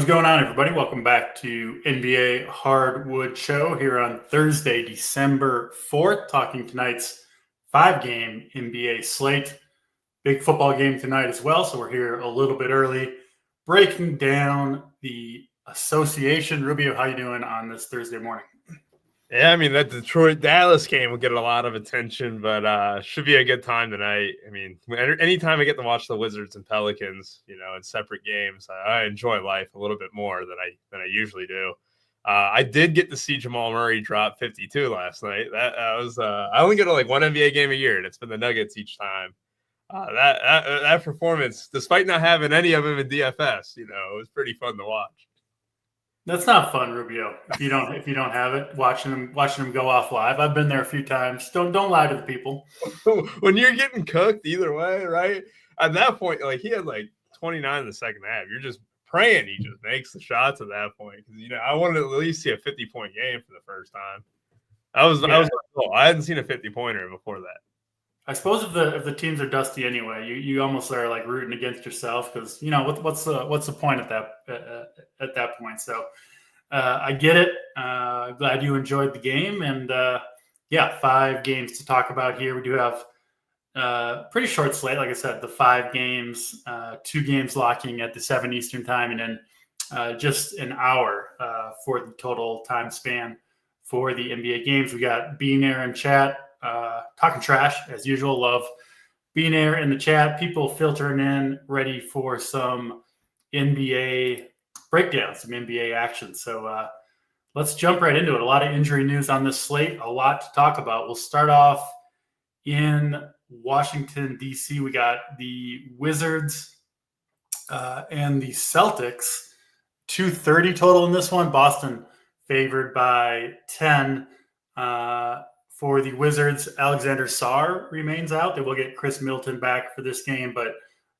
What's going on, everybody? Welcome back to NBA Hardwood Show here on Thursday, December 4th, talking tonight's 5-game NBA slate. Big football game tonight as well, so we're here a little bit early, breaking down the association. Rubio, how you doing on this Thursday morning? Yeah, I mean, that Detroit-Dallas game will get a lot of attention, but should be a good time tonight. I mean, anytime I get to watch the Wizards and Pelicans, in separate games, I enjoy life a little bit more than I usually do. I did get to see Jamal Murray drop 52 last night. That was I only go to like one NBA game a year, and it's been the Nuggets each time. That performance, despite not having any of them in DFS, it was pretty fun to watch. That's not fun, Rubio. If you don't have it, watching them go off live. I've been there a few times. Don't lie to the people. When you're getting cooked either way, right? At that point, like he had like 29 in the second half. You're just praying he just makes the shots at that point because I wanted to at least see a 50-point game for the first time. I hadn't seen a 50-pointer before that. I suppose if the teams are dusty anyway, you almost are like rooting against yourself because what's the point at that point? So I get it. Glad you enjoyed the game, and 5 games to talk about here. We do have pretty short slate, like I said, the 5 games, 2 games locking at the 7 Eastern time, and then just an hour for the total time span for the NBA games. We got Beanair in chat. Talking trash as usual. Love being there in the chat. People filtering in, ready for some NBA breakdowns, some NBA action. So let's jump right into it. A lot of injury news on this slate. A lot to talk about. We'll start off in Washington, D.C. We got the Wizards and the Celtics. 230 total in this one. Boston favored by 10. For the Wizards, Alexander Sarr remains out. They will get Chris Middleton back for this game, but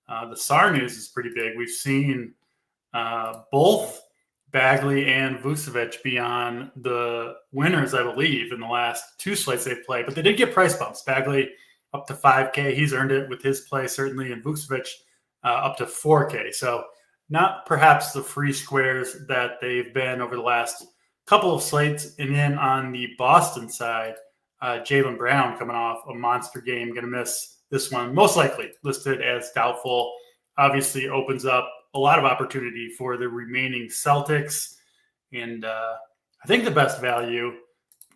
the Sarr news is pretty big. We've seen both Bagley and Vucevic be on the winners, I believe, in the last 2 slates they've played, but they did get price bumps. Bagley up to $5K. He's earned it with his play, certainly, and Vucevic up to $4K. So not perhaps the free squares that they've been over the last couple of slates. And then on the Boston side, Jaylen Brown coming off a monster game, going to miss this one, most likely listed as doubtful. Obviously opens up a lot of opportunity for the remaining Celtics. And I think the best value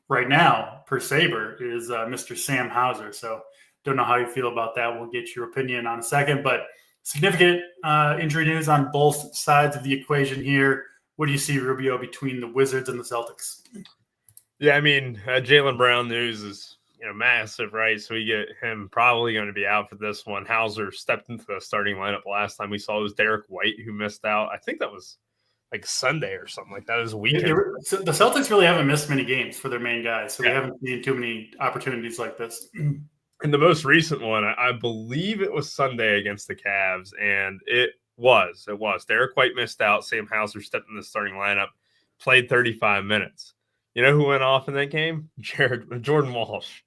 right now per Saber is Mr. Sam Hauser. So don't know how you feel about that. We'll get your opinion on a second. But significant injury news on both sides of the equation here. What do you see, Rubio, between the Wizards and the Celtics? Yeah, I mean, Jaylen Brown news is massive, right? So we get him probably going to be out for this one. Hauser stepped into the starting lineup last time we saw it was Derek White who missed out. I think that was like Sunday or something like that. It was a weekend. The Celtics really haven't missed many games for their main guys, so we haven't seen too many opportunities like this. And the most recent one, I believe it was Sunday against the Cavs, and it was. Derek White missed out. Sam Hauser stepped in the starting lineup, played 35 minutes. You know who went off in that game? Jordan Walsh.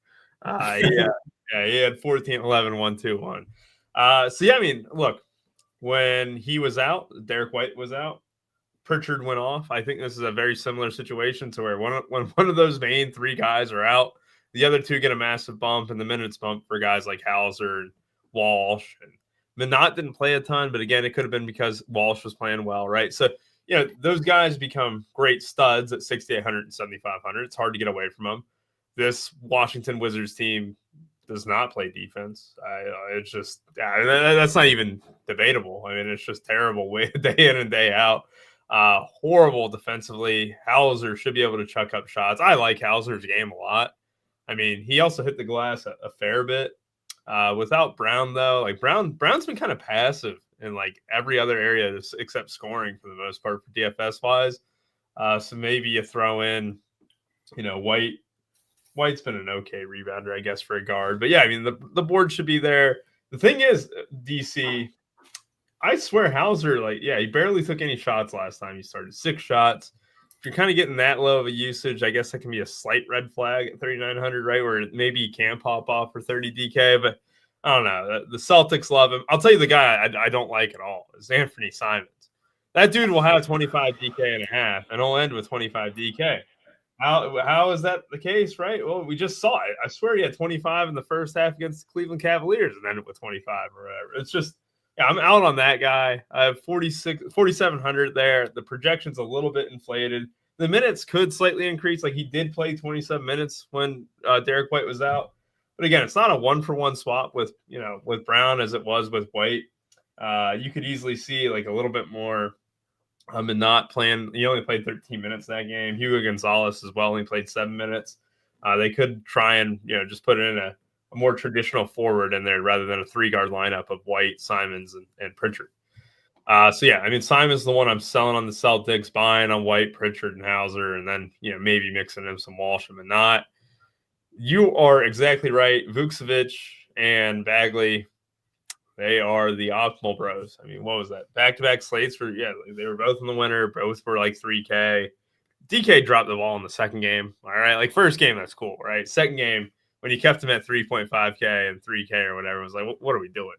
He had 14, 11, 1, 2, 1. I mean, look, when he was out, Derek White was out, Pritchard went off. I think this is a very similar situation to where when one of those main 3 guys are out, the other 2 get a massive bump and the minutes bump for guys like Hauser and Walsh. And Minot didn't play a ton, but again, it could have been because Walsh was playing well, right? So, those guys become great studs at 6,800 and 7,500. It's hard to get away from them. This Washington Wizards team does not play defense. It's just that's not even debatable. I mean, it's just terrible day in and day out. Horrible defensively. Hauser should be able to chuck up shots. I like Hauser's game a lot. I mean, he also hit the glass a fair bit. Without Brown, though, like Brown's been kind of passive in like every other area except scoring for the most part for DFS wise. So maybe you throw in, White. White's been an okay rebounder, I guess, for a guard. But yeah, I mean, the board should be there. The thing is, DC, I swear Hauser, he barely took any shots last time he started. 6 shots. If you're kind of getting that low of a usage, I guess that can be a slight red flag at 3,900, right? Where maybe he can pop off for 30 DK, but I don't know. The Celtics love him. I'll tell you the guy I don't like at all is Anthony Simons. That dude will have 25 DK and a half, and he'll end with 25 DK. How is that the case, right? Well, we just saw it. I swear he had 25 in the first half against the Cleveland Cavaliers and ended with 25 or whatever. It's just, yeah, I'm out on that guy. I have 4,700 there. The projection's a little bit inflated. The minutes could slightly increase. Like, he did play 27 minutes when Derek White was out. But again, it's not a one-for-one swap with Brown as it was with White. You could easily see like a little bit more and not playing. He only played 13 minutes that game. Hugo Gonzalez as well only played 7 minutes. They could try and just put in a more traditional forward in there rather than a 3-guard lineup of White, Simons, and Pritchard. So yeah, I mean, Simon's the one I'm selling on the Celtics, buying on White, Pritchard, and Hauser, and then maybe mixing in some Walsham and not. You are exactly right. Vucevic and Bagley, they are the optimal bros. I mean, what was that? Back-to-back slates they were both in the winner. Both were like 3K. DK dropped the ball in the second game. All right, like first game, that's cool, right? Second game, when you kept him at 3.5K and 3K or whatever, it was like, what are we doing?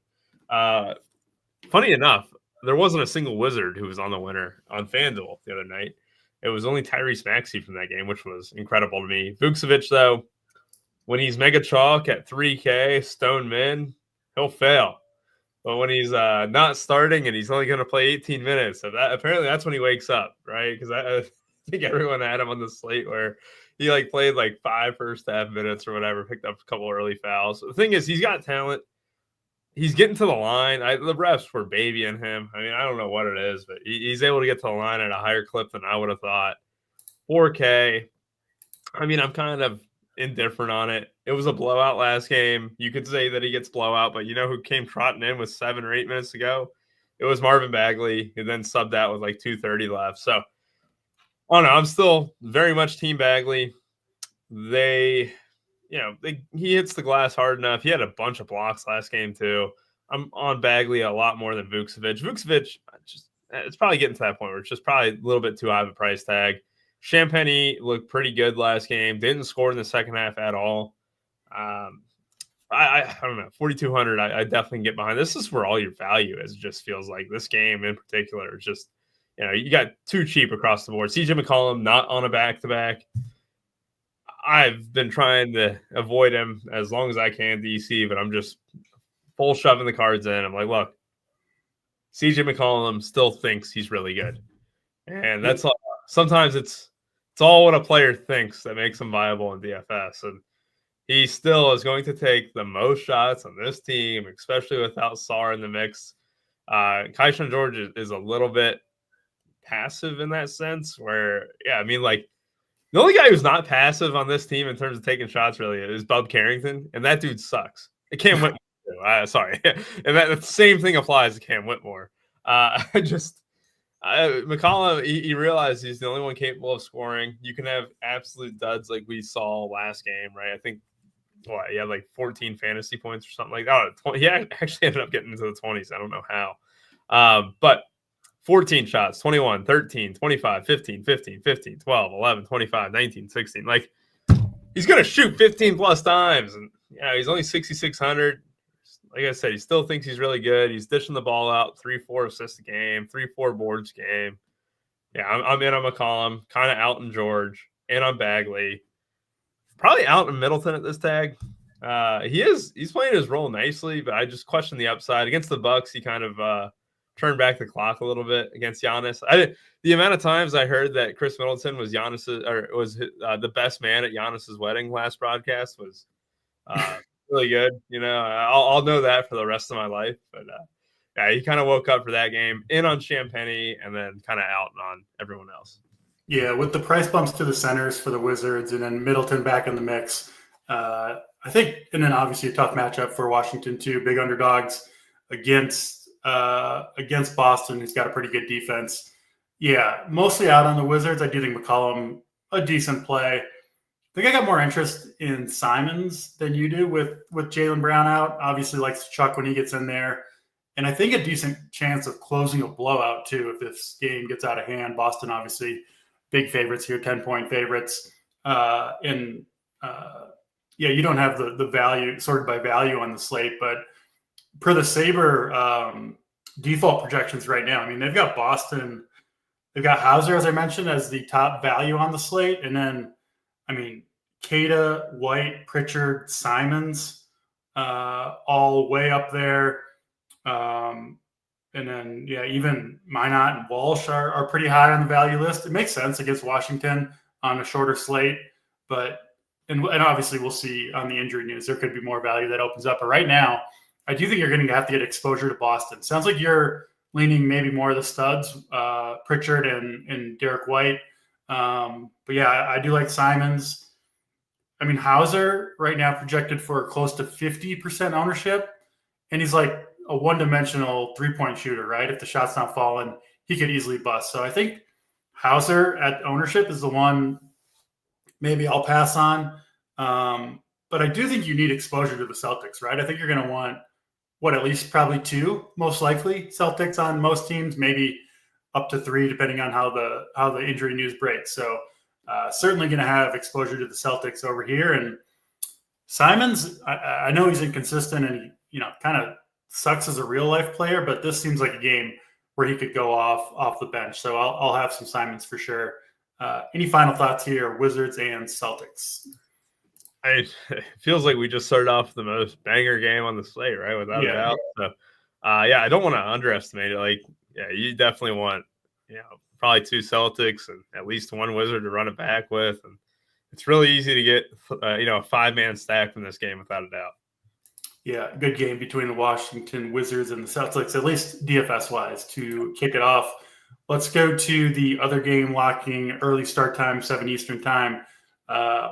Funny enough, there wasn't a single Wizard who was on the winner on FanDuel the other night. It was only Tyrese Maxey from that game, which was incredible to me. Vucevic, though, when he's mega chalk at 3K, stone min, he'll fail. But when he's not starting and he's only going to play 18 minutes, apparently that's when he wakes up, right? Because I think everyone had him on the slate where he played 5 first half minutes or whatever, picked up a couple early fouls. So the thing is, he's got talent. He's getting to the line. The refs were babying him. I mean, I don't know what it is, but he's able to get to the line at a higher clip than I would have thought. 4K. I mean, I'm kind of indifferent on it. It was a blowout last game. You could say that he gets blowout, but you know who came trotting in with 7 or 8 minutes to go? It was Marvin Bagley, who then subbed out with 2:30 left. So, I don't know. I'm still very much team Bagley. He hits the glass hard enough. He had a bunch of blocks last game too. I'm on Bagley a lot more than Vucevic. It's probably getting to that point where it's just probably a little bit too high of a price tag. Champagny looked pretty good last game. Didn't score in the second half at all. I don't know. 4,200. I definitely can get behind. This is where all your value is. It just feels like this game in particular is just, you got too cheap across the board. CJ McCollum not on a back-to-back. I've been trying to avoid him as long as I can, DC, but I'm just full shoving the cards in. I'm like, look, CJ McCollum still thinks he's really good. And that's all. Sometimes it's all what a player thinks that makes him viable in DFS. And he still is going to take the most shots on this team, especially without Sarr in the mix. Kaishan George is a little bit passive in that sense where, the only guy who's not passive on this team in terms of taking shots really is Bub Carrington, and that dude sucks. Cam Whitmore, sorry. And the same thing applies to Cam Whitmore. McCollum, he realized he's the only one capable of scoring. You can have absolute duds like we saw last game, right? I think, he had 14 fantasy points or something like that. He actually ended up getting into the 20s. I don't know how. But 14 shots, 21, 13, 25, 15, 15, 15, 12, 11, 25, 19, 16. He's going to shoot 15 plus times. And he's only 6,600. Like I said, he still thinks he's really good. He's dishing the ball out, 3-4 assists a game, 3-4 boards a game. Yeah, I'm in on McCollum, kind of out in George, and on Bagley. Probably out in Middleton at this tag. He's playing his role nicely, but I just question the upside. Against the Bucks, he kind of turned back the clock a little bit against Giannis. The amount of times I heard that Chris Middleton was the best man at Giannis's wedding last broadcast was really good. I'll know that for the rest of my life. But he kind of woke up for that game, in on Champagny, and then kind of out on everyone else. Yeah, with the price bumps to the centers for the Wizards and then Middleton back in the mix, I think, and then obviously a tough matchup for Washington too, big underdogs against Boston, who's got a pretty good defense. Yeah, mostly out on the Wizards. I do think McCollum, a decent play. I think I got more interest in Simons than you do with Jaylen Brown out. Obviously likes to chuck when he gets in there. And I think a decent chance of closing a blowout too if this game gets out of hand. Boston, obviously, big favorites here, 10-point favorites. You don't have the value sorted by value on the slate, but per the Sabre default projections right now, I mean, they've got Boston They've got Hauser, as I mentioned, as the top value on the slate. And then, I mean, Cada, White, Pritchard, Simons, all way up there. And then, yeah, even Minot and Walsh are pretty high on the value list. It makes sense against Washington on a shorter slate, but and obviously we'll see on the injury news. There could be more value that opens up. But right now, I do think you're going to have to get exposure to Boston. Sounds like you're leaning maybe more of the studs, Pritchard and Derek White. But yeah, I do like Simons. I mean, Hauser right now projected for close to 50% ownership, and he's like a one-dimensional three-point shooter, right? If the shot's not falling, he could easily bust. So I think Hauser at ownership is the one maybe I'll pass on. But I do think you need exposure to the Celtics, right? I think you're going to want at least probably two, most likely Celtics on most teams, maybe up to three, depending on how the injury news breaks. So certainly going to have exposure to the Celtics over here. And Simons, I know he's inconsistent and he, kind of sucks as a real life player, but this seems like a game where he could go off the bench. So I'll have some Simons for sure. Any final thoughts here, Wizards and Celtics? It feels like we just started off the most banger game on the slate, right? Without a doubt. So, I don't want to underestimate it. Like, yeah, you definitely want, probably two Celtics and at least one Wizard to run it back with. And it's really easy to get, a five-man stack from this game without a doubt. Yeah, good game between the Washington Wizards and the Celtics, at least DFS-wise, to kick it off. Let's go to the other game locking early start time, 7 Eastern time.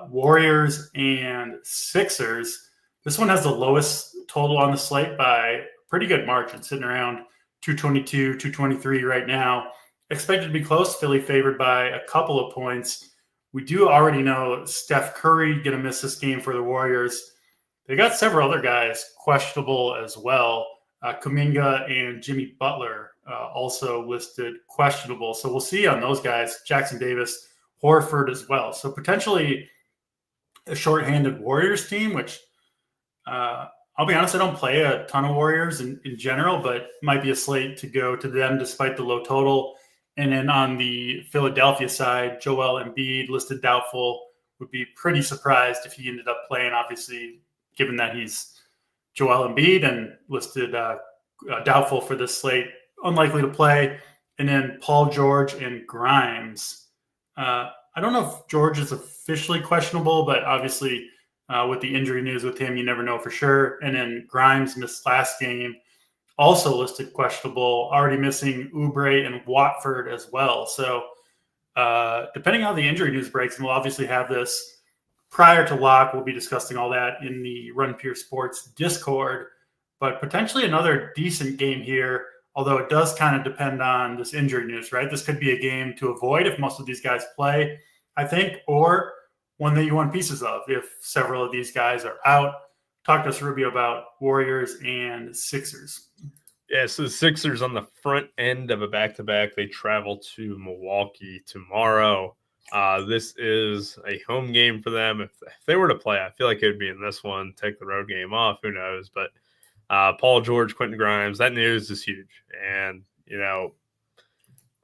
Warriors and Sixers. This one has the lowest total on the slate by a pretty good margin, sitting around 222, 223 right now. Expected to be close. Philly favored by a couple of points. We do already know Steph Curry going to miss this game for the Warriors. They got several other guys questionable as well. Kuminga and Jimmy Butler also listed questionable. So we'll see on those guys. Jackson Davis, Horford as well. So potentially a shorthanded Warriors team, which I'll be honest, I don't play a ton of Warriors in general, but might be a slate to go to them despite the low total. And then on the Philadelphia side, Joel Embiid listed doubtful. Would be pretty surprised if he ended up playing, obviously, given that he's Joel Embiid and listed doubtful for this slate, unlikely to play. And then Paul George and Grimes. I don't know if George is officially questionable, but obviously with the injury news with him, you never know for sure. And then Grimes missed last game, also listed questionable, already missing Oubre and Watford as well. So depending on how the injury news breaks, and we'll obviously have this prior to lock, we'll be discussing all that in the Run Pure Sports Discord, but potentially another decent game here, although it does kind of depend on this injury news, right? This could be a game to avoid if most of these guys play, I think, or one that you want pieces of if several of these guys are out. Talk to us, Rubio, about Warriors and Sixers. Yeah, so the Sixers on the front end of a back-to-back. They travel to Milwaukee tomorrow. This is a home game for them. If they were to play, I feel like it would be in this one. Take the road game off, who knows? But Paul George, Quentin Grimes, that news is huge. And,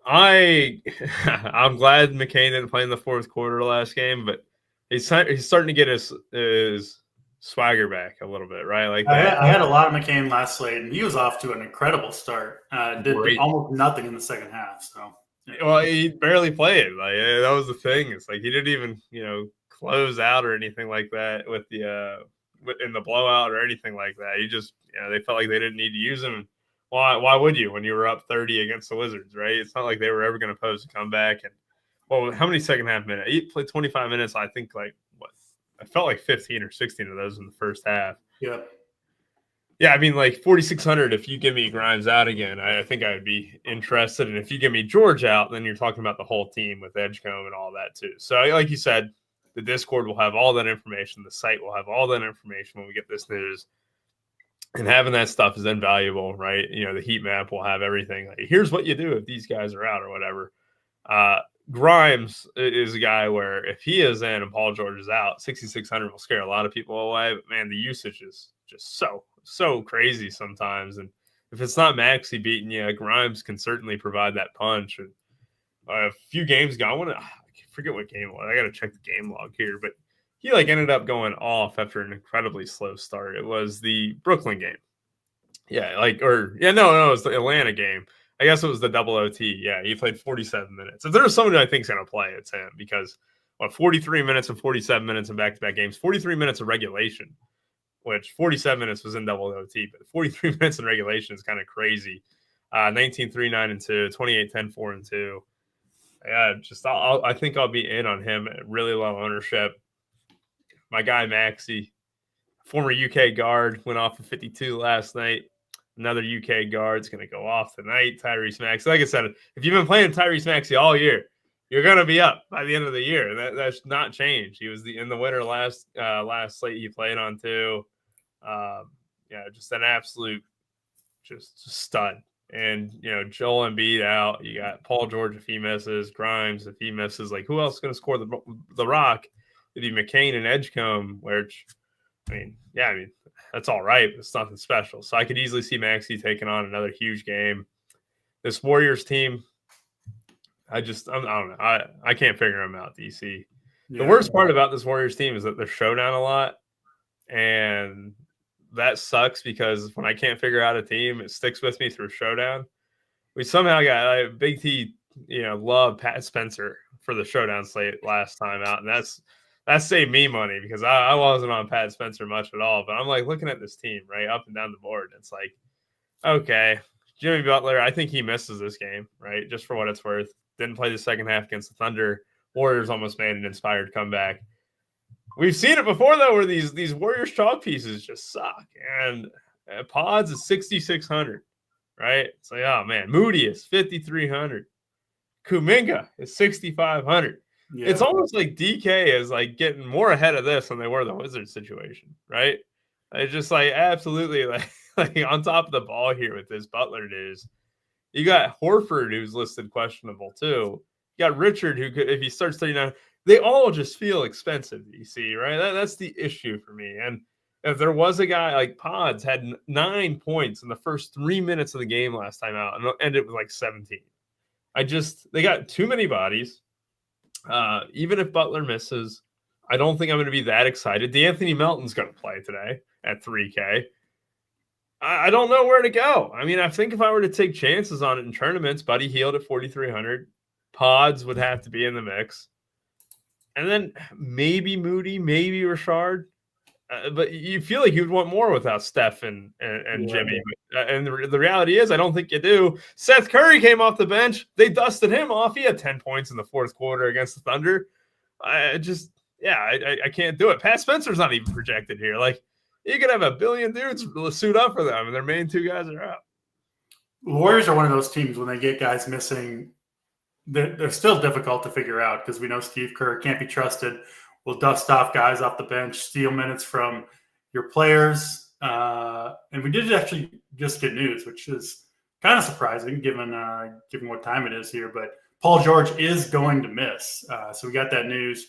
I'm glad McCain didn't play in the fourth quarter last game, but he's starting to get his swagger back a little bit, right? Like I had a lot of McCain last slate, and he was off to an incredible start. Did almost nothing in the second half. So, well, he barely played. Like that was the thing. It's like he didn't even close out or anything like that with the in the blowout or anything like that. He just they felt like they didn't need to use him. Why would you when you were up 30 against the Wizards, right? It's not like they were ever going to pose a comeback. And how many second half minutes? He played 25 minutes. I think I felt like 15 or 16 of those in the first half. Yeah. Yeah, I mean, like 4,600. If you give me Grimes out again, I think I would be interested. And if you give me George out, then you're talking about the whole team with Edgecombe and all that too. So, like you said, the Discord will have all that information. The site will have all that information when we get this news. And having that stuff is invaluable, right? The heat map will have everything. Like, here's what you do if these guys are out or whatever. Grimes is a guy where if he is in and Paul George is out, 6,600 will scare a lot of people away. But, man, the usage is just so crazy sometimes. And if it's not Maxey beating you, Grimes can certainly provide that punch. And, a few games going. I forget what game it was. I got to check the game log here, but he like ended up going off after an incredibly slow start. It was the Brooklyn game. Yeah, no, it was the Atlanta game. I guess it was the double OT. Yeah, he played 47 minutes. If there's somebody I think is going to play, it's him because 43 minutes and 47 minutes in back-to-back games, 43 minutes of regulation, which 47 minutes was in double OT, but 43 minutes in regulation is kind of crazy. 19, 3, 9, and 2, 28, 10, 4, and 2. Yeah, I think I'll be in on him at really low ownership. My guy Maxey, former UK guard, went off for 52 last night. Another UK guard's going to go off tonight. Tyrese Maxey. Like I said, if you've been playing Tyrese Maxey all year, you're going to be up by the end of the year. That's not changed. He was in the winter last slate he played on too. Just an absolute just stud. And, Joel Embiid out. You got Paul George if he misses, Grimes if he misses. Like, who else is going to score the rock? It'd be McCain and Edgecombe, which, that's all right. It's nothing special. So I could easily see Maxey taking on another huge game. This Warriors team, I don't know. I can't figure them out, DC. Yeah. The worst part about this Warriors team is that they're showdown a lot. And that sucks because when I can't figure out a team, it sticks with me through showdown. We somehow got Big T, love Pat Spencer for the showdown slate last time out. And that saved me money because I wasn't on Pat Spencer much at all. But I'm like looking at this team, right, up and down the board. It's like, okay, Jimmy Butler, I think he misses this game, right, just for what it's worth. Didn't play the second half against the Thunder. Warriors almost made an inspired comeback. We've seen it before, though, where these Warriors chalk pieces just suck. And Pods is 6,600, right? It's like, oh, man. Moody is 5,300. Kuminga is 6,500. Yeah. It's almost like DK is like getting more ahead of this than they were the Wizards situation, right? It's just like absolutely like on top of the ball here with this Butler news. You got Horford, who's listed questionable too. You got Richard, who could, if he starts 39, they all just feel expensive, you see, right? That's the issue for me. And if there was a guy like Pods had 9 points in the first 3 minutes of the game last time out and ended with like 17. They got too many bodies. Even if Butler misses, I don't think I'm going to be that excited. DeAnthony Melton's going to play today at 3K. I don't know where to go. I mean, I think if I were to take chances on it in tournaments, Buddy Hield at 4,300. Pods would have to be in the mix. And then maybe Moody, maybe Richard. But you feel like you'd want more without Steph and Jimmy. And the reality is, I don't think you do. Seth Curry came off the bench. They dusted him off. He had 10 points in the fourth quarter against the Thunder. I can't do it. Pat Spencer's not even projected here. Like, you could have a billion dudes suit up for them, and their main two guys are out. The Warriors are one of those teams when they get guys missing, they're still difficult to figure out because we know Steve Kerr can't be trusted. Will dust off guys off the bench, steal minutes from your players. And we did actually just get news, which is kind of surprising given what time it is here. But Paul George is going to miss. So we got that news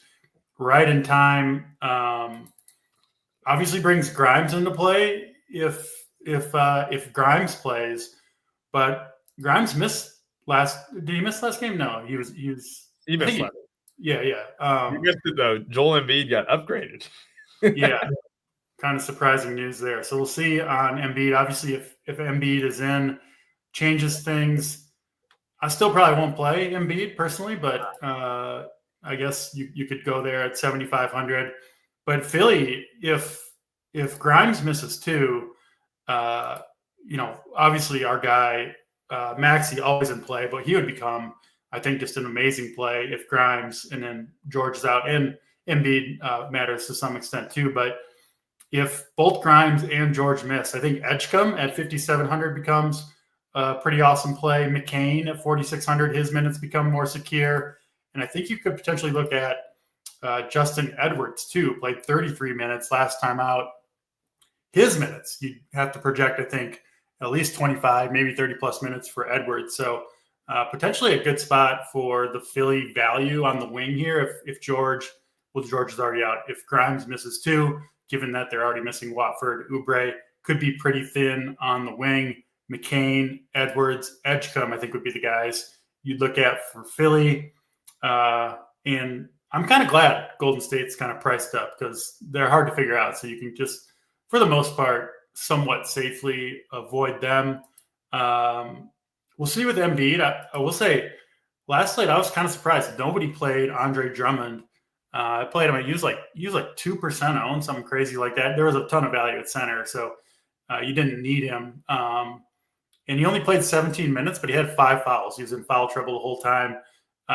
right in time. Obviously brings Grimes into play if Grimes plays. But Grimes missed did he miss last game? No, he missed last. Yeah. You missed it, though. Joel Embiid got upgraded. Yeah, kind of surprising news there. So we'll see on Embiid. Obviously, if Embiid is in, changes things. I still probably won't play Embiid personally, but I guess you could go there at 7,500. But Philly, if Grimes misses too, obviously our guy Maxey always in play, but he would become, I think, just an amazing play if Grimes and then George is out, and Embiid matters to some extent too. But if both Grimes and George miss, I think Edgecombe at 5,700 becomes a pretty awesome play. McCain at 4,600, his minutes become more secure. And I think you could potentially look at Justin Edwards too, played 33 minutes last time out. His minutes, you have to project, I think, at least 25, maybe 30 plus minutes for Edwards. So potentially a good spot for the Philly value on the wing here. If George is already out. If Grimes misses too, given that they're already missing Watford, Oubre could be pretty thin on the wing. McCain, Edwards, Edgecombe, I think would be the guys you'd look at for Philly. And I'm kind of glad Golden State's kind of priced up because they're hard to figure out. So you can just, for the most part, somewhat safely avoid them. We'll see with Embiid. I will say, last night I was kind of surprised. Nobody played Andre Drummond. I played him. I used like 2% own, something crazy like that. There was a ton of value at center, so you didn't need him. And he only played 17 minutes, but he had 5 fouls. He was in foul trouble the whole time.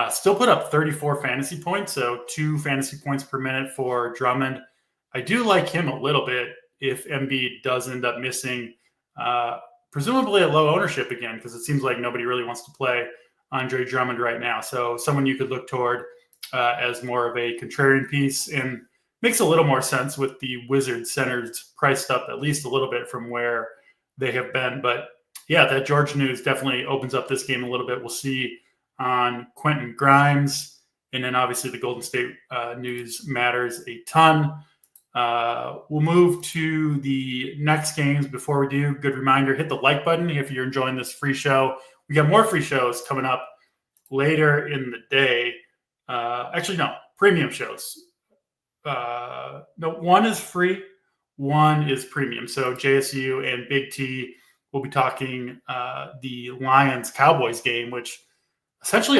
Still put up 34 fantasy points, so 2 fantasy points per minute for Drummond. I do like him a little bit if Embiid does end up missing, presumably at low ownership again, because it seems like nobody really wants to play Andre Drummond right now. So someone you could look toward as more of a contrarian piece, and makes a little more sense with the Wizards centers priced up at least a little bit from where they have been. But yeah, that George news definitely opens up this game a little bit. We'll see on Quentin Grimes. And then obviously the Golden State news matters a ton. We'll move to the next games. Before we do, good reminder, hit the like button if you're enjoying this free show. We got more free shows coming up later in the day. Actually, no, premium shows. No, one is free, one is premium. So JSU and Big T will be talking the Lions-Cowboys game, which essentially,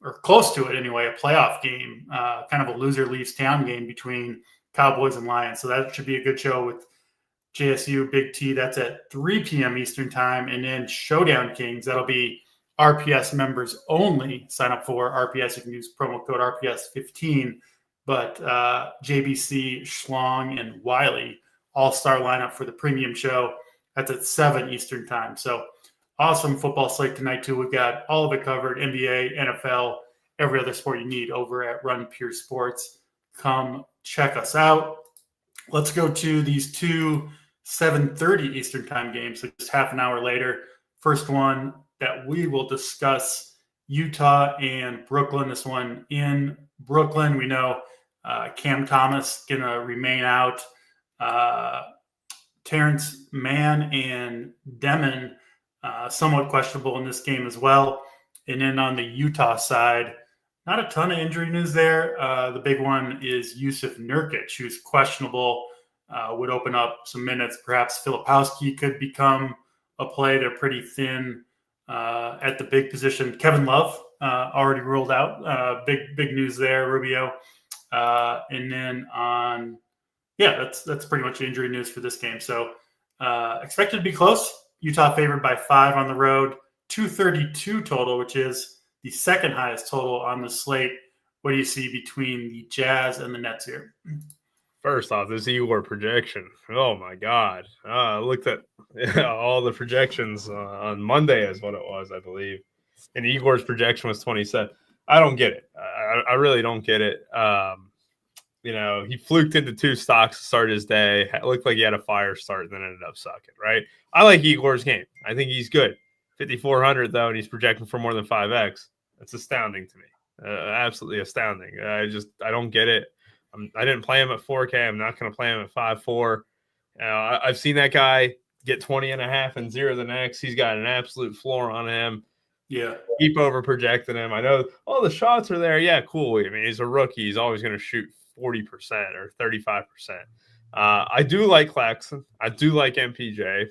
or close to it anyway, a playoff game, kind of a loser leaves town game between Cowboys and Lions. So that should be a good show with JSU, Big T. That's at 3 p.m. Eastern time. And then Showdown Kings, that'll be RPS members only. Sign up for RPS. You can use promo code RPS15. But JBC, Schlong, and Wiley all-star lineup for the premium show. That's at 7 Eastern time. So awesome football slate tonight, too. We've got all of it covered, NBA, NFL, every other sport you need over at Run Pure Sports. Come check us out. Let's go to these 2 7:30 Eastern time games, so just half an hour later. First one that we will discuss, Utah and Brooklyn. This one in Brooklyn. We know Cam Thomas going to remain out. Terrence Mann and Demon somewhat questionable in this game as well. And then on the Utah side, not a ton of injury news there. The big one is Yusuf Nurkic, who's questionable, would open up some minutes. Perhaps Filipowski could become a play. They're pretty thin at the big position. Kevin Love already ruled out. Big news there, Rubio. And then that's pretty much injury news for this game. So expected to be close. Utah favored by 5 on the road, 232 total, which is the second highest total on the slate. What do you see between the Jazz and the Nets here? First off, this Igor projection. Oh, my God. I looked at all the projections on Monday is what it was, I believe. And Igor's projection was 27. I don't get it. I really don't get it. He fluked into 2 stocks to start his day. It looked like he had a fire start and then ended up sucking, right? I like Igor's game. I think he's good. 5,400, though, and he's projecting for more than 5X. That's astounding to me. Absolutely astounding. I don't get it. I didn't play him at 4K. I'm not going to play him at 5.4. I've seen that guy get 20.5 and 0 the next. He's got an absolute floor on him. Yeah. Keep over projecting him. I know all the shots are there. Yeah, cool. I mean, he's a rookie. He's always going to shoot 40% or 35%. I do like Claxton. I do like MPJ.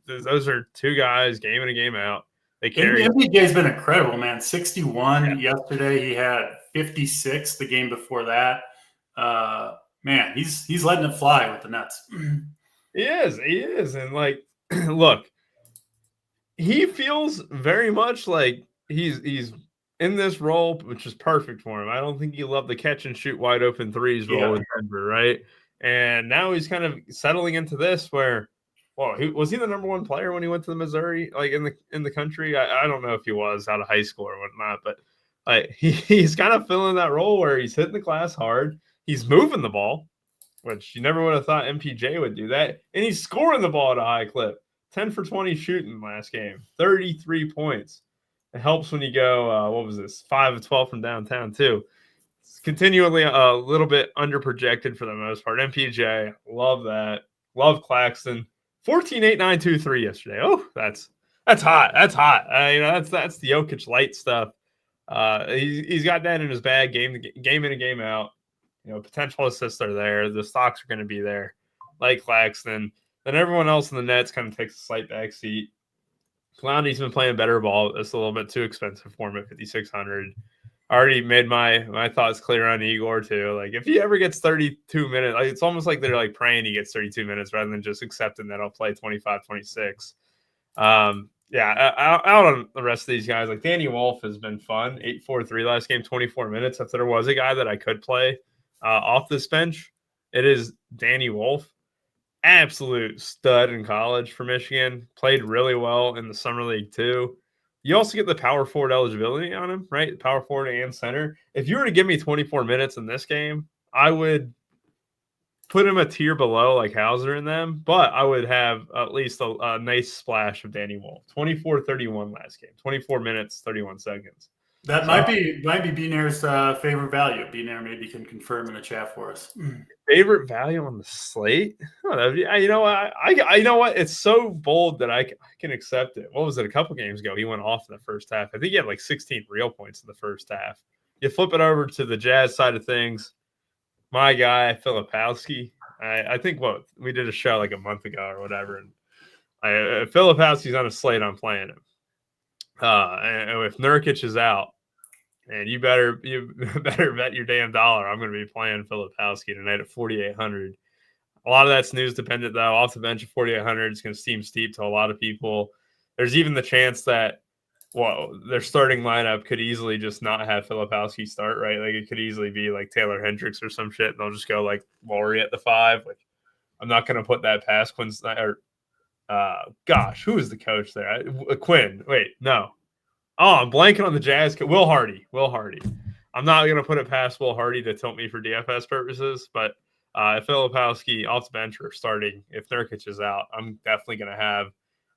Those are 2 guys game in and game out. They carry. MPJ's been incredible, man. 61 yesterday. He had 56 the game before that. Man, he's letting it fly with the Nets. He is. And look, he feels very much like he's in this role, which is perfect for him. I don't think he loved the catch and shoot wide open threes role in Denver, right? And now he's kind of settling into this where, was he the number 1 player when he went to the Missouri, in the country? I don't know if he was out of high school or whatnot, but he's kind of filling that role where he's hitting the glass hard. He's moving the ball, which you never would have thought MPJ would do that. And he's scoring the ball at a high clip. 10 for 20 shooting last game, 33 points. It helps when you go, 5 of 12 from downtown, too. It's continually a little bit under-projected for the most part. MPJ, love that. Love Claxton. 14-8-9-2-3 yesterday. Oh, that's That's hot. That's hot. That's the Jokic light stuff. He's got that in his bag, game in and game out. Potential assists are there. The stocks are going to be there, like Claxton. Then everyone else in the Nets kind of takes a slight backseat. Clowney's been playing better ball. It's a little bit too expensive for him at 5,600. I already made my thoughts clear on Igor too. Like if he ever gets 32 minutes, it's almost like they're like praying he gets 32 minutes rather than just accepting that I'll play 25, 26. Out on the rest of these guys, like Danny Wolf has been fun. 8-4-3 last game, 24 minutes. If there was a guy that I could play off this bench, it is Danny Wolf. Absolute stud in college for Michigan. Played really well in the summer league too. You also get the power forward eligibility on him, right? Power forward and center. If you were to give me 24 minutes in this game, I would put him a tier below like Hauser in them, but I would have at least a nice splash of Danny Wolf. 24-31 last game, 24 minutes, 31 seconds. That might be B-Nair's favorite value. B-Nair maybe can confirm in the chat for us. Favorite value on the slate? You know what? It's so bold that I can accept it. What was it? A couple games ago, he went off in the first half. I think he had like 16 real points in the first half. You flip it over to the Jazz side of things. My guy, Filipowski. I think we did a show like a month ago or whatever, and Filipowski's on a slate. I'm playing him. And if Nurkic is out, and you better bet your damn dollar I'm going to be playing Filipowski tonight at 4,800. A lot of that's news dependent though. Off the bench at 4,800, it's going to seem steep to a lot of people. There's even the chance that their starting lineup could easily just not have Filipowski start, right? Like it could easily be like Taylor Hendricks or some shit, and they'll just go like Laurie at the 5. Like I'm not going to put that past Quinn Snyder. Who is the coach there? Quinn. Wait, no. Oh, I'm blanking on the Jazz. Will Hardy. I'm not going to put it past Will Hardy to tilt me for DFS purposes, but if Filipowski off the bench or starting, if Nurkic is out, I'm definitely going to have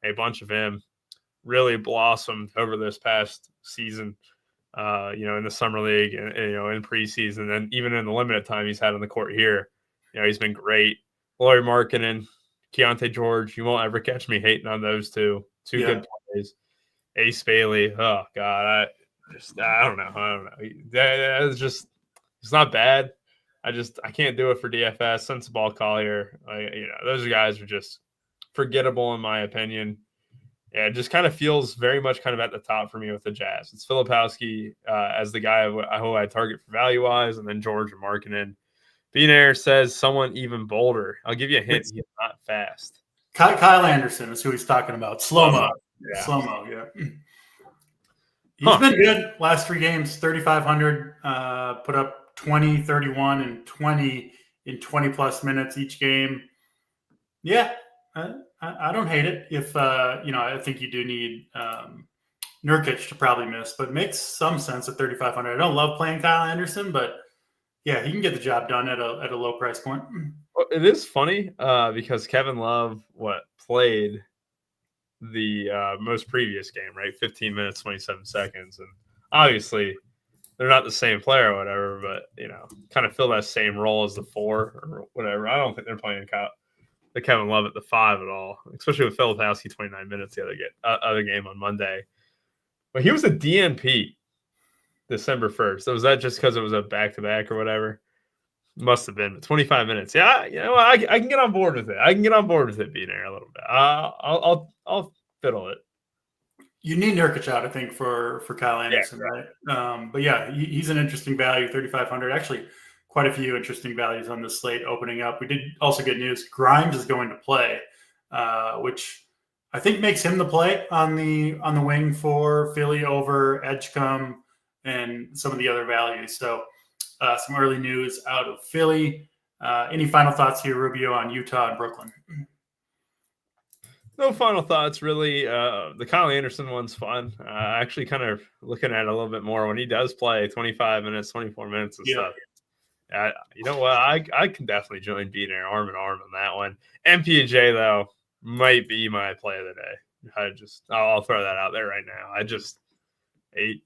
a bunch of him. Really blossomed over this past season, in the summer league and in preseason, and even in the limited time he's had on the court here. He's been great. Lauri Markkanen, Keontae George. You won't ever catch me hating on those two. Good plays. Ace Bailey. Oh God, I don't know. It's not bad. I can't do it for DFS. Sense Ball Collier. Those guys are just forgettable in my opinion. Yeah, it just kind of feels very much kind of at the top for me with the Jazz. It's Filipowski as the guy who I target for value-wise, and then George and Markkanen. B-Nair says someone even bolder. I'll give you a hint. He's not fast. Kyle Anderson is who he's talking about. Slow-mo. Yeah. Slow-mo, yeah. He's been good last 3 games, 3,500, put up 20, 31, and 20 in 20-plus minutes each game. Yeah, I don't hate it. If I think you do need Nurkic to probably miss, but it makes some sense at 3,500. I don't love playing Kyle Anderson, but yeah, he can get the job done at a low price point. Well, it is funny because Kevin Love played the most previous game, right? 15 minutes, 27 seconds, and obviously they're not the same player or whatever, but kind of fill that same role as the 4 or whatever. I don't think they're playing the Kevin Love at the 5 at all, especially with Filipowski 29 minutes the other game on Monday. But he was a DNP December 1st. So was that just because it was a back-to-back or whatever? Must have been. But 25 minutes. Yeah, I can get on board with it. I can get on board with it being there a little bit. I'll fiddle it. You need Nurkic out, I think, for Kyle Anderson, right? But yeah, he's an interesting value, 3,500. Actually, quite a few interesting values on this slate opening up. We did also get news. Grimes is going to play, which I think makes him the play on the wing for Philly over Edgecombe and some of the other values. So some early news out of Philly. Any final thoughts here, Rubio, on Utah and Brooklyn? No final thoughts, really. The Kyle Anderson one's fun. Actually kind of looking at it a little bit more when he does play 25 minutes, 24 minutes and stuff. You know what? I can definitely join B-Nair arm in arm on that one. MPJ, though, might be my play of the day. I'll throw that out there right now.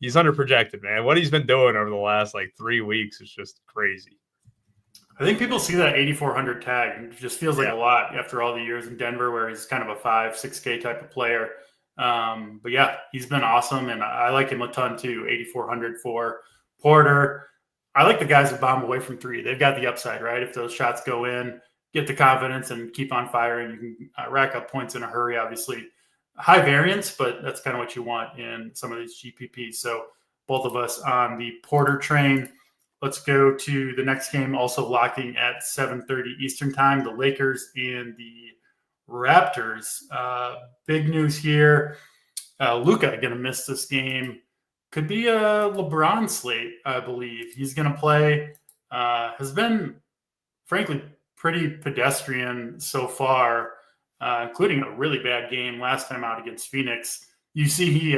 He's underprojected, man. What he's been doing over the last 3 weeks is just crazy. I think people see that 8,400 tag. It just feels like a lot after all the years in Denver where he's kind of a 5-6K type of player. But yeah, he's been awesome, and I like him a ton too. 8,400 for Porter. I like the guys that bomb away from three. They've got the upside, right? If those shots go in, get the confidence and keep on firing, you can rack up points in a hurry. Obviously, high variance, but that's kind of what you want in some of these GPPs. So both of us on the Porter train. Let's go to the next game, also locking at 7:30 Eastern time. The Lakers and the Raptors. Big news here. Luka going to miss this game. Could be a LeBron slate, I believe. He's going to play. Has been, frankly, pretty pedestrian so far, including a really bad game last time out against Phoenix. You see,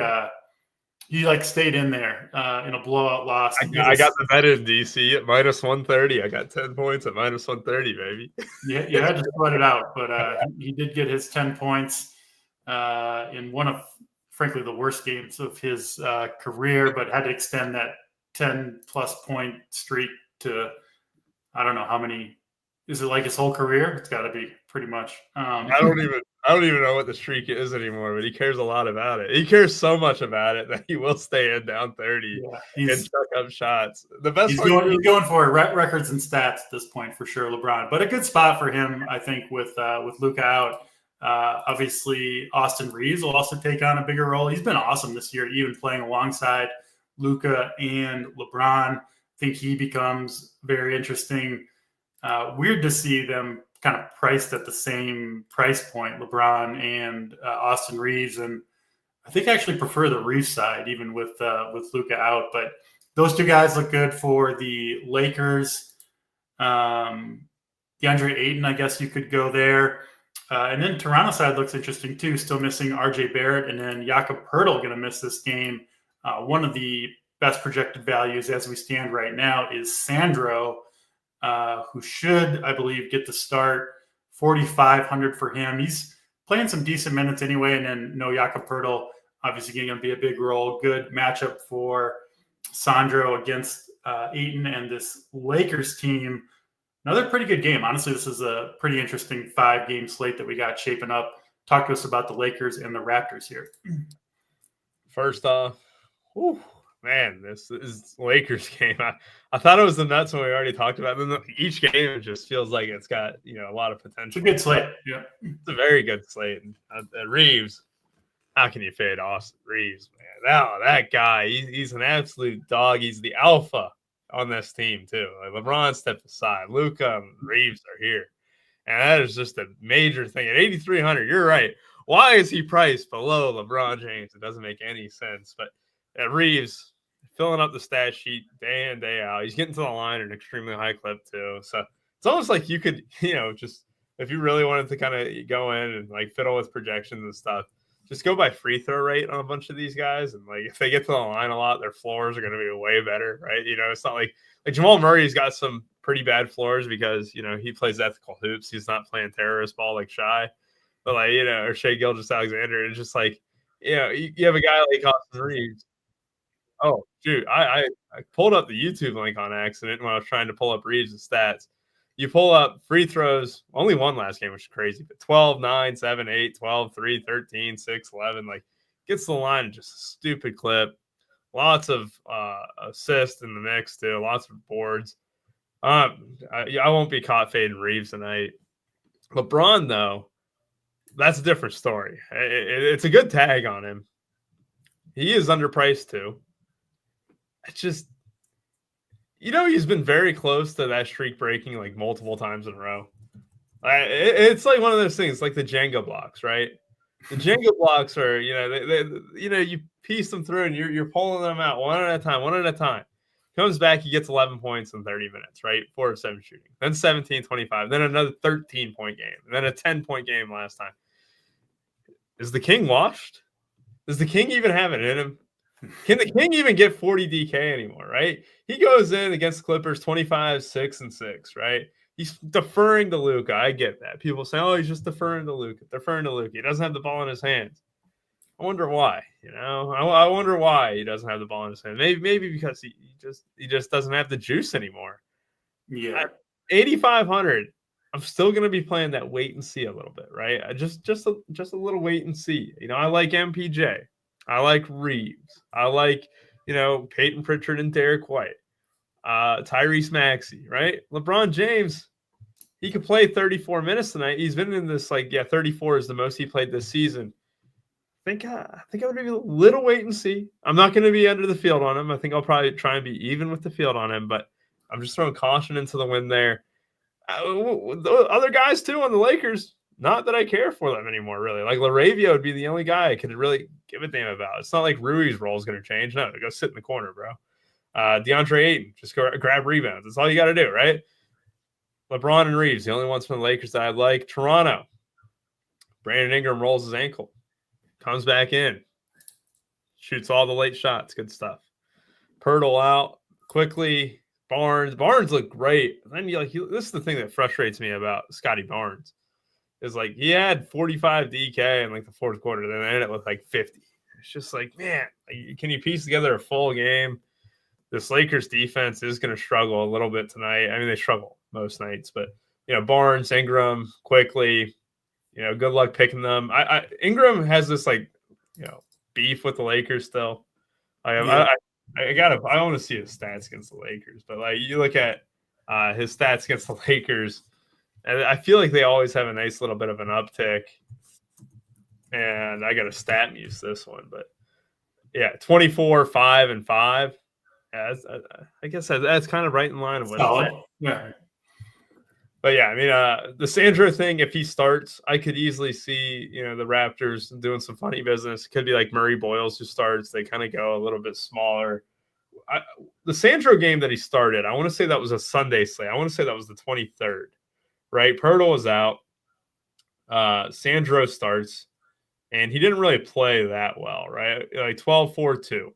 he like stayed in there in a blowout loss. I got the bet in DC at -130. I got 10 points at -130, baby. Yeah, you had to sweat it out, but he did get his 10 points in one of, frankly, the worst games of his career, but had to extend that 10-plus point streak to, I don't know how many. Is it like his whole career? It's got to be pretty much. I don't even know what the streak is anymore, but he cares a lot about it. He cares so much about it that he will stay in down 30 and chuck up shots. The best he's going for records and stats at this point for sure, LeBron. But a good spot for him, I think, with Luka out. Obviously, Austin Reeves will also take on a bigger role. He's been awesome this year, even playing alongside Luka and LeBron. I think he becomes very interesting. Weird to see them kind of priced at the same price point, LeBron and Austin Reeves, and I think I actually prefer the Reeves side, even with Luka out. But those two guys look good for the Lakers. DeAndre Ayton, I guess you could go there. And then Toronto side looks interesting too. Still missing RJ Barrett, and then Jakob Poeltl going to miss this game. One of the best projected values as we stand right now is Sandro, who should, I believe, get the start. 4,500 for him. He's playing some decent minutes anyway. And then Jakob Poeltl, obviously going to be a big role. Good matchup for Sandro against Ayton and this Lakers team. Another pretty good game. Honestly, this is a pretty interesting 5-game slate that we got shaping up. Talk to us about the Lakers and the Raptors here. First off, man, this is Lakers game. I thought it was the Nuts when we already talked about it. Then each game just feels like it's got a lot of potential. It's a good slate. Yeah, it's a very good slate. And Reeves, how can you fade Austin Reeves, man? That guy, he's an absolute dog. He's the alpha on this team too. Like LeBron stepped aside. Luka and Reeves are here, and that is just a major thing. At 8,300, you're right. Why is he priced below LeBron James? It doesn't make any sense. But Reeves filling up the stat sheet day in, day out. He's getting to the line at an extremely high clip too. So it's almost like you could, just if you really wanted to kind of go in and like fiddle with projections and stuff, just go by free throw rate on a bunch of these guys. And like if they get to the line a lot, their floors are going to be way better, right? It's not like Jamal Murray's got some pretty bad floors because, he plays ethical hoops. He's not playing terrorist ball like Shy. But or Shai Gilgeous-Alexander. It's just like, you have a guy like Austin Reeves. Oh, shoot. I pulled up the YouTube link on accident when I was trying to pull up Reeves' stats. You pull up free throws, only one last game, which is crazy, but 12, 9, 7, 8, 12, 3, 13, 6, 11. Like, gets the line just a stupid clip. Lots of assists in the mix, too. Lots of boards. I won't be caught fading Reeves tonight. LeBron, though, that's a different story. It's a good tag on him. He is underpriced, too. It's just, he's been very close to that streak breaking like multiple times in a row. It's like one of those things, like the Jenga blocks, right? The Jenga blocks are, you piece them through and you're pulling them out one at a time. Comes back, he gets 11 points in 30 minutes, right? 4 of 7 shooting. Then 17, 25. Then another 13-point game. And then a 10-point game last time. Is the King washed? Does the King even have it in him? Can the King even get 40 DK anymore, right? He goes in against Clippers 25, 6, and 6, right? He's deferring to Luka. I get that. People say, oh, he's just deferring to Luka. He doesn't have the ball in his hands. I wonder why, I wonder why he doesn't have the ball in his hand. Maybe because he just doesn't have the juice anymore. Yeah. 8,500. I'm still going to be playing that wait and see a little bit, right? Just a little wait and see. I like MPJ. I like Reeves. I like, Peyton Pritchard and Derek White. Tyrese Maxey, right? LeBron James, he could play 34 minutes tonight. He's been in this 34 is the most he played this season. I think I would be a little wait and see. I'm not going to be under the field on him. I think I'll probably try and be even with the field on him, but I'm just throwing caution into the wind there. The other guys too on the Lakers, not that I care for them anymore, really. Like LaRavia would be the only guy I could really give a damn about. It's not like Rui's role is going to change. No, go sit in the corner, bro. DeAndre Ayton, just go grab rebounds. That's all you got to do, right? LeBron and Reeves, the only ones from the Lakers that I like. Toronto, Brandon Ingram rolls his ankle, comes back in, shoots all the late shots. Good stuff. Pirtle out quickly. Barnes looked great. Then this is the thing that frustrates me about Scotty Barnes is he had 45 DK in the fourth quarter, then ended up with 50. It's just man, can you piece together a full game? This Lakers defense is going to struggle a little bit tonight. I mean, they struggle most nights, but Barnes, Ingram, quickly, good luck picking them. Ingram has this beef with the Lakers still. I want to see his stats against the Lakers, but you look at his stats against the Lakers, and I feel like they always have a nice little bit of an uptick. And I got a stat muse this one, but yeah, 24, 5, and 5. Yeah, I guess that's kind of right in line of what. Solid. Yeah. But yeah, I mean, the Sandro thing, if he starts, I could easily see, the Raptors doing some funny business. It could be like Murray Boyles who starts. They kind of go a little bit smaller. The Sandro game that he started, I want to say that was a Sunday slate. I want to say that was the 23rd, right? Pirtle was out. Sandro starts, and he didn't really play that well, right? 12-4-2.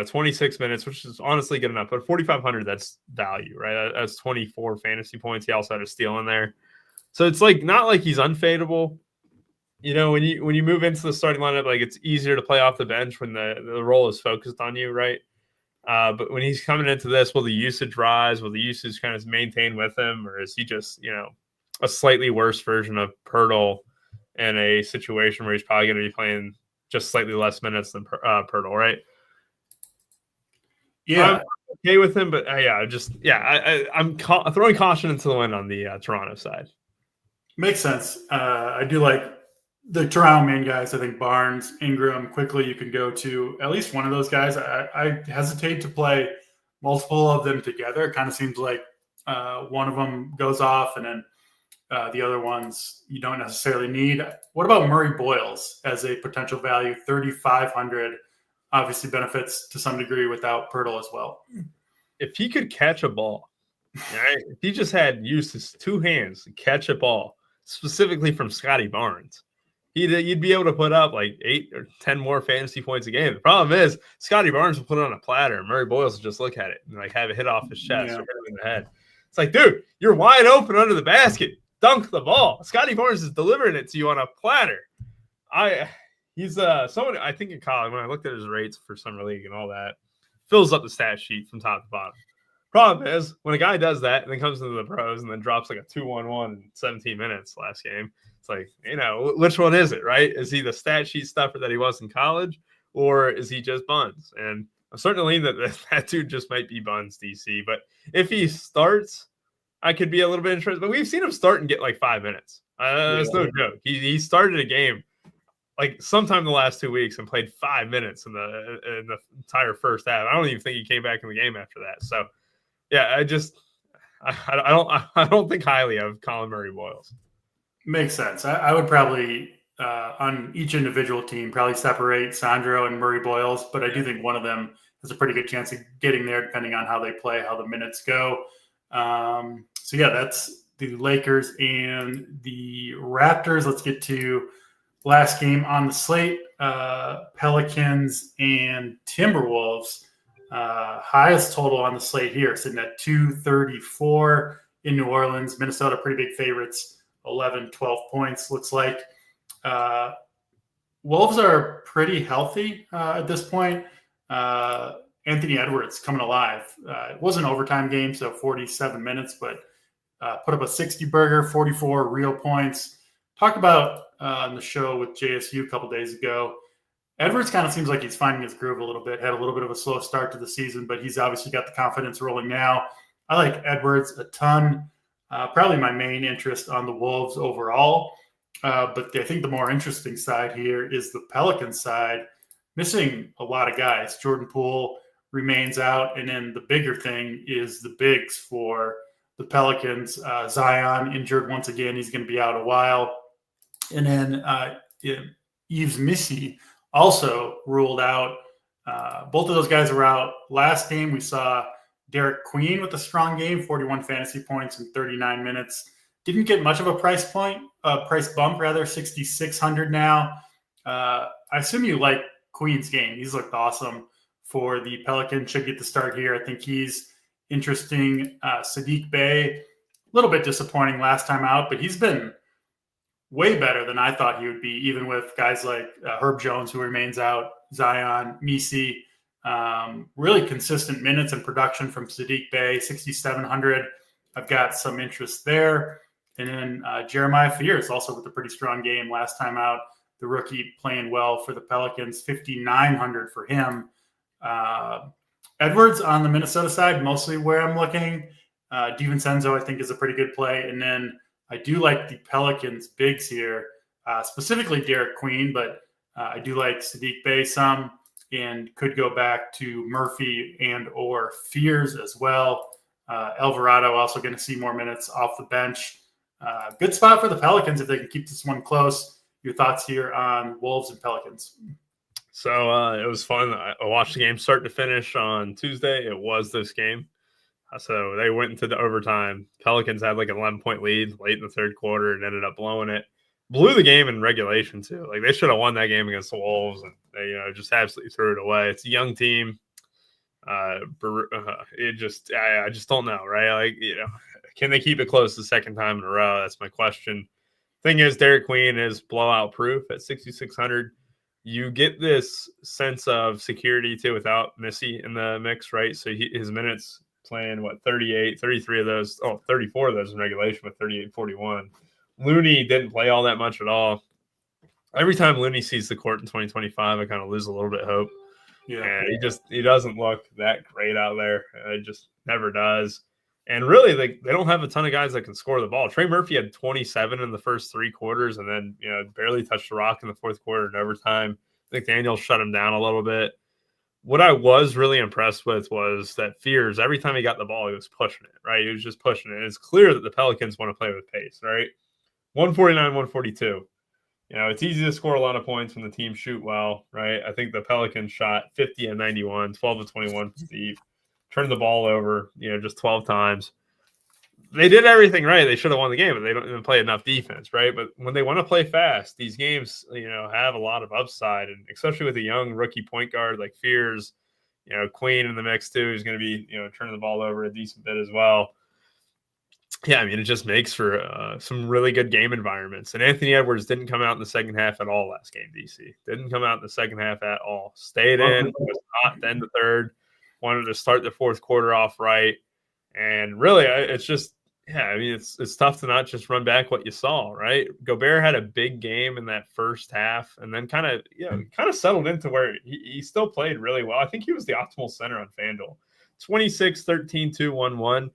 26 minutes, which is honestly good enough. But 4,500, that's value, right? That's 24 fantasy points. He also had a steal in there. So it's not like he's unfadable. When you move into the starting lineup, it's easier to play off the bench when the role is focused on you, right? But when he's coming into this, will the usage rise? Will the usage kind of maintain with him? Or is he just, a slightly worse version of Pirtle in a situation where he's probably going to be playing just slightly less minutes than Pirtle, right? Yeah, I'm okay with him, but I'm throwing caution into the wind on the Toronto side. Makes sense. I do like the Toronto main guys. I think Barnes, Ingram, quickly you can go to at least one of those guys. I hesitate to play multiple of them together. It kind of seems like one of them goes off and then the other ones you don't necessarily need. What about Murray Boyles as a potential value? 3,500. Obviously benefits to some degree without Pirtle as well. If he could catch a ball, right? If he just had used his two hands to catch a ball, specifically from Scotty Barnes, you'd be able to put up 8 or 10 more fantasy points a game. The problem is Scotty Barnes will put it on a platter, and Murray Boyles will just look at it and have it hit off his chest or hit him in the head. It's dude, you're wide open under the basket. Dunk the ball. Scotty Barnes is delivering it to you on a platter. He's someone I think in college, when I looked at his rates for summer league and all that, fills up the stat sheet from top to bottom. Problem is, when a guy does that and then comes into the pros and then drops a 2-1-1 in 17 minutes last game, it's which one is it, right? Is he the stat sheet stuffer that he was in college, or is he just buns? And I'm starting to lean that dude just might be buns, DC. But if he starts, I could be a little bit interested. But we've seen him start and get 5 minutes. That's no joke. He started a game sometime in the last 2 weeks and played 5 minutes in the entire first half. I don't even think he came back in the game after that. So, yeah, I don't think highly of Colin Murray Boyles. Makes sense. I would probably on each individual team probably separate Sandro and Murray Boyles, but I do think one of them has a pretty good chance of getting there depending on how they play, how the minutes go. So yeah, that's the Lakers and the Raptors. Let's get to last game on the slate, Pelicans and Timberwolves. Highest total on the slate here, sitting at 234 in New Orleans. Minnesota, pretty big favorites, 11, 12 points, looks like. Wolves are pretty healthy at this point. Anthony Edwards coming alive. It was an overtime game, so 47 minutes, but put up a 60 burger, 44 real points. Talked about on the show with JSU a couple days ago. Edwards kind of seems like he's finding his groove a little bit. Had a little bit of a slow start to the season, but he's obviously got the confidence rolling now. I like Edwards a ton. Probably my main interest on the Wolves overall. But I think the more interesting side here is the Pelicans side. Missing a lot of guys. Jordan Poole remains out. And then the bigger thing is the bigs for the Pelicans. Zion injured once again. He's going to be out a while. And then Yves Missy also ruled out. Both of those guys were out. Last game, we saw Derek Queen with a strong game, 41 fantasy points in 39 minutes. Didn't get much of a price bump, 6,600 now. I assume you like Queen's game. He's looked awesome for the Pelicans. Should get the start here. I think he's interesting. Sadiq Bey, a little bit disappointing last time out, but he's been way better than I thought he would be, even with guys like Herb Jones, who remains out, Zion, Misi. Really consistent minutes and production from Sadiq Bey, 6,700. I've got some interest there. And then Jeremiah Fears also with a pretty strong game last time out. The rookie playing well for the Pelicans, 5,900 for him. Edwards on the Minnesota side, mostly where I'm looking. DiVincenzo, I think, is a pretty good play. And then I do like the Pelicans bigs here, specifically Derek Queen, but I do like Sadiq Bey some and could go back to Murphy and or Fears as well. Alvarado also going to see more minutes off the bench. Good spot for the Pelicans if they can keep this one close. Your thoughts here on Wolves and Pelicans? So it was fun. I watched the game start to finish on Tuesday. It was this game. So they went into the overtime. Pelicans had like an 11-point lead late in the third quarter and ended up blowing it. Blew the game in regulation too. Like they should have won that game against the Wolves, and they just absolutely threw it away. It's a young team. I just don't know, right? Like can they keep it close the second time in a row? That's my question. Thing is, Derek Queen is blowout proof at 6,600. You get this sense of security too without Missy in the mix, right? So his minutes playing 33 of those, 34 of those in regulation with 38-41. Looney didn't play all that much at all. Every time Looney sees the court in 2025, I kind of lose a little bit of hope. Yeah, and he doesn't look that great out there. It just never does. And really, they don't have a ton of guys that can score the ball. Trey Murphy had 27 in the first three quarters, and then barely touched the rock in the fourth quarter in overtime. I think Daniel shut him down a little bit. What I was really impressed with was that Fears, every time he got the ball, he was pushing it, right? He was just pushing it. It's clear that the Pelicans want to play with pace, right? 149, 142. It's easy to score a lot of points when the team shoot well, right? I think the Pelicans shot 50 and 91, 12 to 21 from deep, turned the ball over, just 12 times. They did everything right. They should have won the game, but they don't even play enough defense, right? But when they want to play fast, these games, have a lot of upside, and especially with a young rookie point guard like Fears, Queen in the mix too, who's going to be, turning the ball over a decent bit as well. Yeah, I mean, it just makes for some really good game environments. And Anthony Edwards didn't come out in the second half at all last game, DC. Didn't come out in the second half at all. Stayed in, was hot to end the third, wanted to start the fourth quarter off right. And really, it's just, it's tough to not just run back what you saw, right? Gobert had a big game in that first half and then kind of settled into where he still played really well. I think he was the optimal center on FanDuel. 26, 13, 2, 1, 1.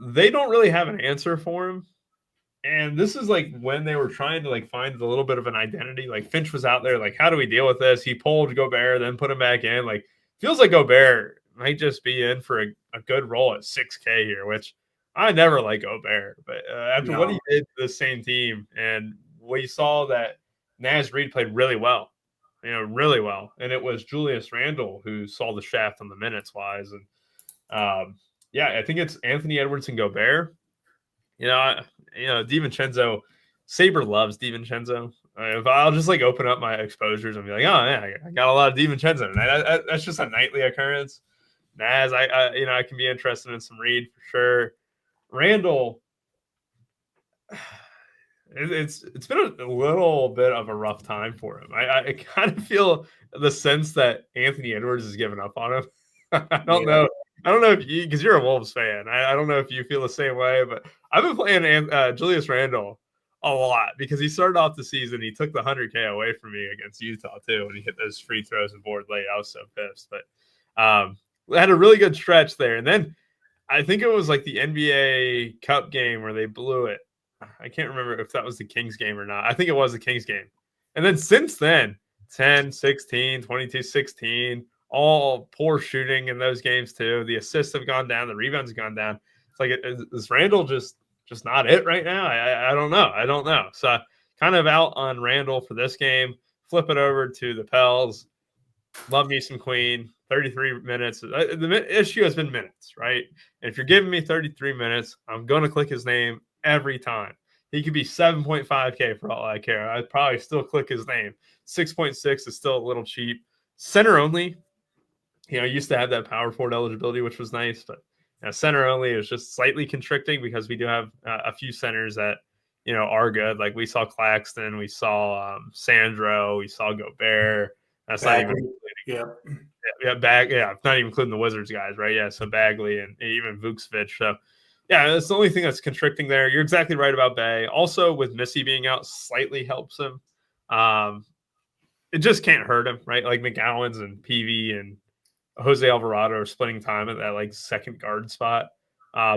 They don't really have an answer for him. And this is like when they were trying to find a little bit of an identity. Like Finch was out there, how do we deal with this? He pulled Gobert, then put him back in. Feels like Gobert might just be in for a good role at 6K here, which I never like Gobert. But after what he did to the same team, and we saw that Naz Reid played really well, really well. And it was Julius Randle who saw the shaft on the minutes wise. And I think it's Anthony Edwards and Gobert. DiVincenzo, Saber loves DiVincenzo. If I'll just open up my exposures and be like, oh yeah, I got a lot of DiVincenzo tonight. That's just a nightly occurrence. Naz, I can be interested in some Reed for sure. Randall, it's been a little bit of a rough time for him. I kind of feel the sense that Anthony Edwards has given up on him. I don't know I don't know if you, because you're a Wolves fan. I don't know if you feel the same way, but I've been playing Julius Randle a lot because he started off the season. He took the 100K away from me against Utah too when he hit those free throws and board late. I was so pissed, but had a really good stretch there. And then I think it was like the NBA Cup game where they blew it. I can't remember if that was the Kings game or not. I think it was the Kings game. And then since then, 10, 16, 22, 16, all poor shooting in those games too. The assists have gone down. The rebounds have gone down. It's like, is Randall just not it right now? I don't know. I don't know. So kind of out on Randall for this game. Flip it over to the Pels. Love me some Queen. 33 minutes. The issue has been minutes, right? And if you're giving me 33 minutes, I'm going to click his name every time. He could be 7.5K for all I care. I'd probably still click his name. 6.6 is still a little cheap. Center only, used to have that power forward eligibility, which was nice, but center only is just slightly constricting because we do have a few centers that, are good. Like we saw Claxton, we saw Sandro, we saw Gobert. That's Bagley. Not even not even including the Wizards guys, right? Yeah, so Bagley and even Vucevic. So yeah, that's the only thing that's constricting there. You're exactly right about Bay. Also, with Missy being out, slightly helps him. It just can't hurt him, right? Like McGowan's and PV and Jose Alvarado are splitting time at that like second guard spot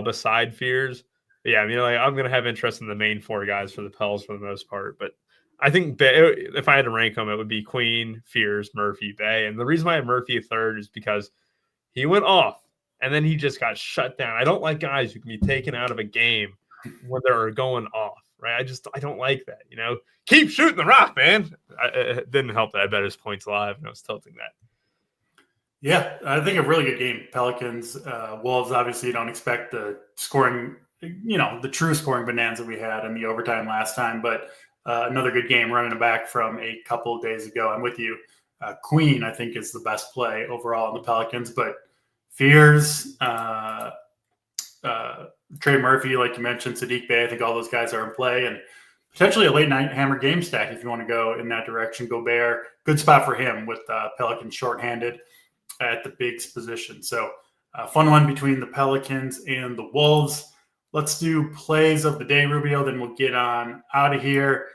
beside Fears. But yeah, I'm going to have interest in the main four guys for the Pels for the most part. But I think Bay, if I had to rank them, it would be Queen, Fears, Murphy, Bay. And the reason why I have Murphy third is because he went off and then he just got shut down. I don't like guys who can be taken out of a game when they're going off, right? I don't like that, Keep shooting the rock, man. It didn't help that I bet his points live and I was tilting that. Yeah, I think a really good game. Pelicans, Wolves, obviously you don't expect the scoring, the true scoring bonanza we had in the overtime last time, but another good game running it back from a couple of days ago. I'm with you. Queen, I think, is the best play overall in the Pelicans, but Fears, Trey Murphy, like you mentioned, Sadiq Bey, I think all those guys are in play, and potentially a late night hammer game stack if you want to go in that direction. Gobert, good spot for him with Pelicans shorthanded at the bigs position. So fun one between the Pelicans and the Wolves. Let's do plays of the day, Rubio, then we'll get on out of here.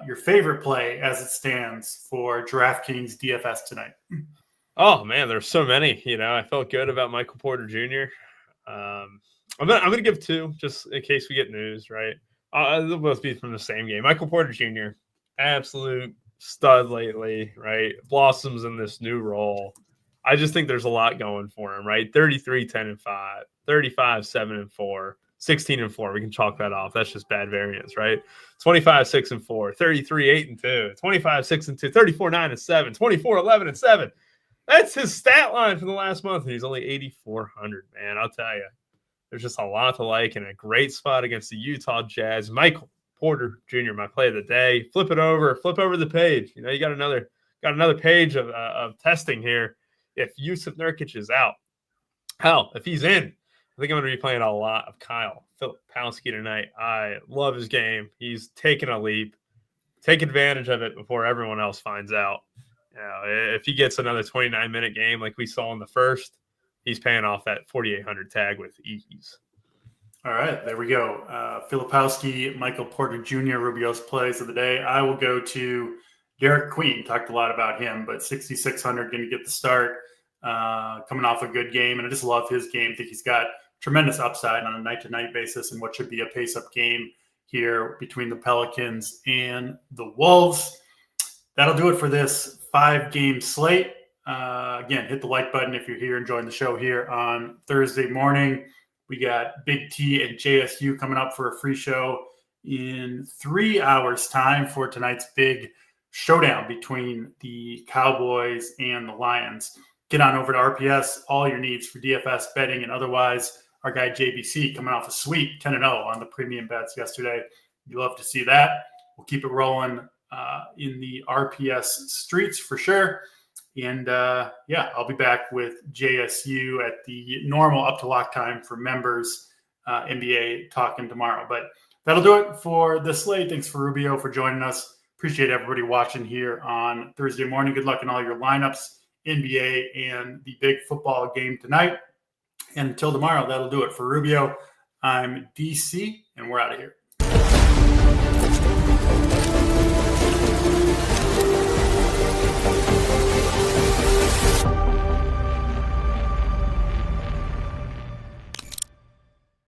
Your favorite play as it stands for DraftKings DFS tonight? Oh man, there's so many. I felt good about Michael Porter Jr. I'm gonna give two just in case we get news, right? They'll both be from the same game. Michael Porter Jr., absolute stud lately, right? Blossoms in this new role. I just think there's a lot going for him, right? 33, 10, and 5, 35, 7, and 4, 16 and 4. We can chalk that off. That's just bad variance, right? 25, 6, and 4, 33, 8, and 2, 25, 6, and 2, 34, 9, and 7, 24, 11, and 7. That's his stat line for the last month, and he's only 8,400, man. I'll tell you. There's just a lot to like and a great spot against the Utah Jazz. Michael Porter Jr., my play of the day. Flip over the page. You got another page of testing here. If Yusuf Nurkic is out, hell, if he's in, I think I'm going to be playing a lot of Kyle Filipowski tonight. I love his game. He's taking a leap. Take advantage of it before everyone else finds out. If he gets another 29-minute game like we saw in the first, he's paying off that 4,800 tag with ease. All right, there we go. Filipowski, Michael Porter Jr., Rubio's plays of the day. I will go to Derek Queen. Talked a lot about him, but 6,600 going to get the start, coming off a good game. And I just love his game. I think he's got tremendous upside on a night-to-night basis in what should be a pace-up game here between the Pelicans and the Wolves. That'll do it for this 5-game slate. Again, hit the like button if you're here enjoying the show here on Thursday morning. We got Big T and JSU coming up for a free show in 3 hours' time for tonight's big showdown between the Cowboys and the Lions. Get on over to RPS, all your needs for DFS betting and otherwise. Our guy JBC coming off a sweep, 10-0 on the premium bets yesterday. You love to see that. We'll keep it rolling in the RPS streets for sure. And I'll be back with JSU at the normal up to lock time for members, NBA talking tomorrow. But that'll do it for the slate. Thanks for Rubio for joining us. Appreciate everybody watching here on Thursday morning. Good luck in all your lineups, NBA and the big football game tonight. And until tomorrow, that'll do it for Rubio. I'm DC, and we're out of here.